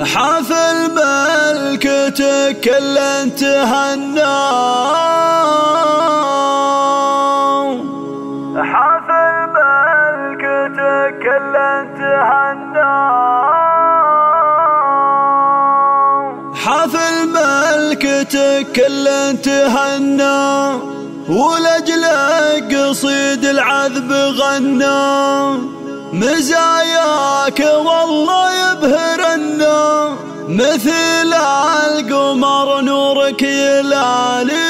حافل ملكتك كل تهنى، حافل ملكتك كل تهنى، حافل ملكتك كل تهنى، ولأجلك قصيد العذب غنى. مزاياك والله يبهرنا، مثل القمر نورك يلالي.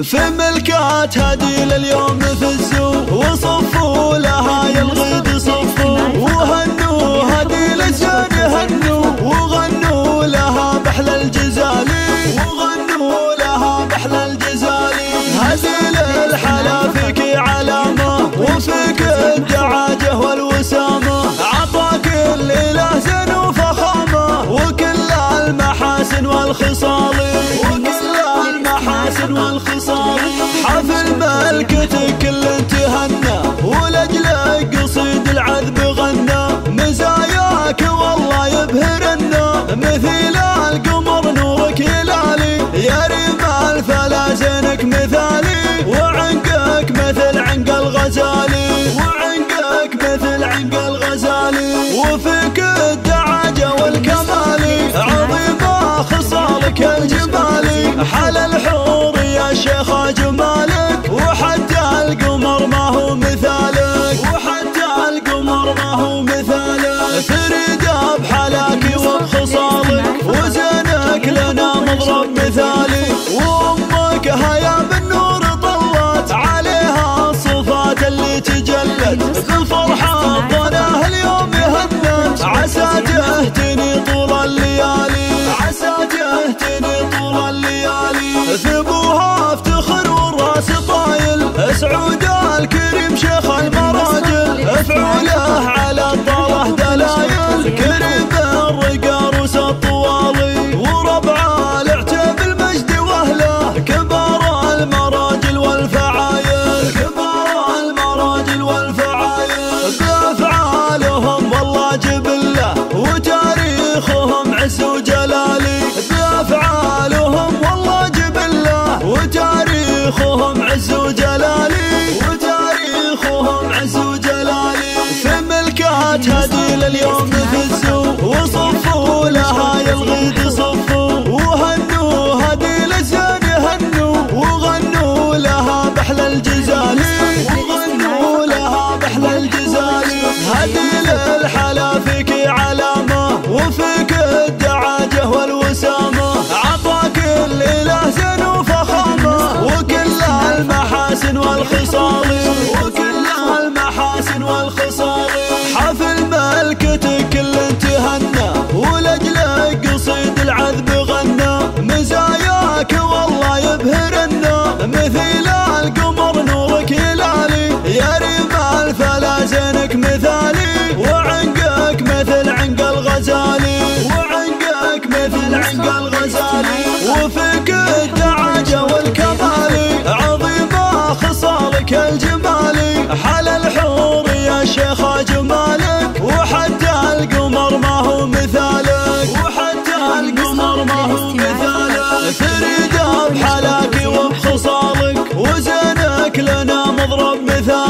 في ملكات هدي لليوم فزوا، وصفوا لها يا الغيد صفوا، وهنوا هدي للزين هنوا، وغنوا لها بحلى الجزالي، وغنوا لها بحلى الجزالي. هدي للحلا فيك علامة، وفيك الدعاجة والوسامة، عطاك الإله زين وفخامة، وكل المحاسن والخصال، وكل المحاسن والخصال. حافل ملكتك كل تهنى، ولأجلك قصيد العذب غنى. مزاياك والله يبهرنا، مثل القمر نورك يلالي. يا رمال فلا زينك مثالي، وعنقك مثل عنق الغزالي، وعنقك مثل عنق الغزالي. وفيك الدعاجة والكمالي، عظيمة خصالك الجمالي. حل الحور يا شيخ جمالك، وحتى القمر ما هو مثالك، وحتى القمر ما هو مثالك. تريد بحلاك وبخصالك، وزينك لنا مضرب مثالي. وامك هيا بالنور طلت عليها الصفات اللي تجلت، بالفرحة ضناه اليوم يهنت. عسى تهتني طول الليالي، عسى تهتني طول الليالي. ثبوها افتخر والراس طايل، سعود الكريم شيخ المراجل. افعله على الطاله دلايل، كريم الرقا روس الطوالي. وربع العتاب المجد واهله، كبار المراجل والفعايل، كبار المراجل والفعايل. بافعالهم والله جبله، وتاريخهم عز وجلالي. بافعالهم والله جبله، وتاريخهم عز وجلالي، وتاريخهم عز وجلالي. في ملكات هدي لليوم فزوا، وصفوا لها يا الغيد صفوا، وهنوا هدي للزين هنوا، وغنوا لها بحلى الجزالي، وغنوا لها بحلى الجزالي. هدي للحلا فيك علامة، وفيك الدعاجة والوسامة، عطاك الإله زين وفخامة، وكل المحاسن والخصال، وكل المحاسن والخصال. حافل ملكتك كل تهنى، ولأجلك قصيد العذب غنى. مزاياك والله يبهرنا، مثل القمر نورك يلالي. يا رمال فلا زينك مثالي، وعنقك مثل عنق الغزالي، وعنقك مثل عنق الغزالي. وفيك الدعاجة والكمالي، عظيمة خصالك الجمالي. حل الحور يا شيخ جمالك، وحتى القمر ما هو مثالك، وحتى القمر ما هو مثالك. تريد بحلاك وبخصالك، وزينك لنا مضرب مثالك.